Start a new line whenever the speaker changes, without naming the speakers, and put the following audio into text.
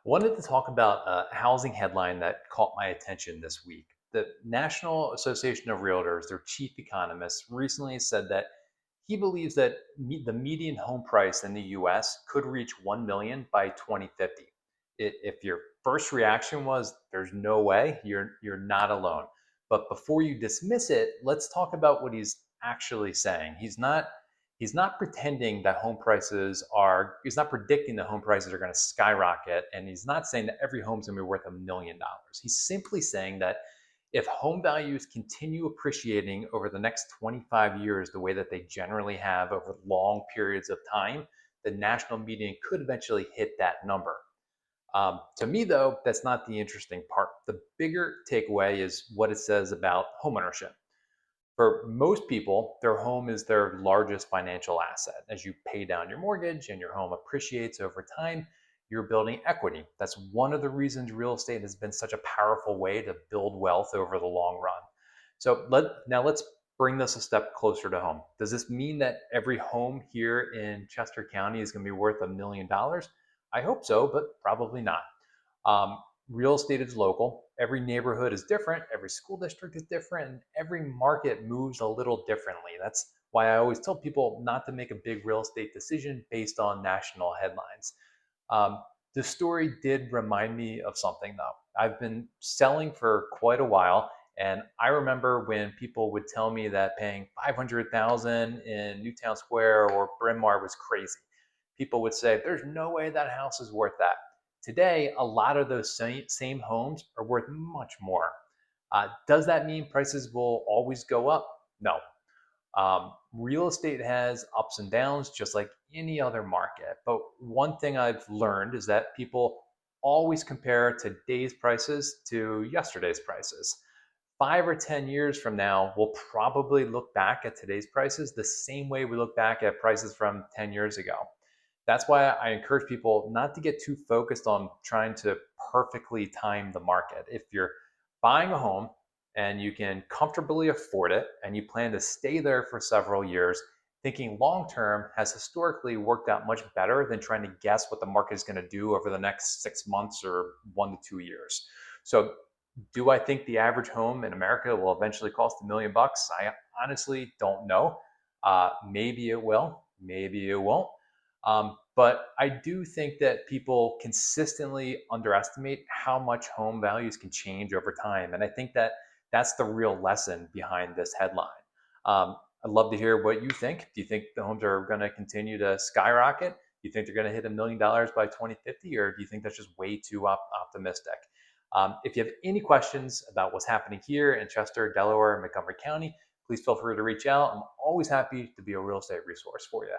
Wanted to talk about a housing headline that caught my attention this week. The National Association of Realtors, their chief economist, recently said that he believes that the median home price in the US could reach 1 million by 2050. If your first reaction was there's no way, you're not alone. But before you dismiss it, let's talk about what he's actually saying. He's not pretending that he's not predicting that home prices are going to skyrocket, and he's not saying that every home's going to be worth $1 million. He's simply saying that if home values continue appreciating over the next 25 years the way that they generally have over long periods of time, the national median could eventually hit that number. To me, though, that's not the interesting part. The bigger takeaway is what it says about homeownership. For most people, their home is their largest financial asset. As you pay down your mortgage and your home appreciates over time, you're building equity. That's one of the reasons real estate has been such a powerful way to build wealth over the long run. Now let's bring this a step closer to home. Does this mean that every home here in Chester County is going to be worth $1 million? I hope so, but probably not. Um, Real estate is local. Every neighborhood is different. Every school district is different. And every market moves a little differently. That's why I always tell people not to make a big real estate decision based on national headlines. The story did remind me of something, though. I've been selling for quite a while, and I remember when people would tell me that paying 500,000 in Newtown Square or Bryn Mawr was crazy. People would say, "There's no way that house is worth that." Today, a lot of those same homes are worth much more. Does that mean prices will always go up? No. Real estate has ups and downs, just like any other market. But one thing I've learned is that people always compare today's prices to yesterday's prices. 5 or 10 years from now, we'll probably look back at today's prices the same way we look back at prices from 10 years ago. That's why I encourage people not to get too focused on trying to perfectly time the market. If you're buying a home and you can comfortably afford it and you plan to stay there for several years, thinking long term has historically worked out much better than trying to guess what the market is going to do over the next 6 months or 1 to 2 years. So, do I think the average home in America will eventually cost $1 million? I honestly don't know. Maybe it will, maybe it won't. But I do think that people consistently underestimate how much home values can change over time. And I think that that's the real lesson behind this headline. I'd love to hear what you think. Do you think the homes are going to continue to skyrocket? Do you think they're going to hit $1 million by 2050? Or do you think that's just way too optimistic? If you have any questions about what's happening here in Chester, Delaware, and Montgomery County, please feel free to reach out. I'm always happy to be a real estate resource for you.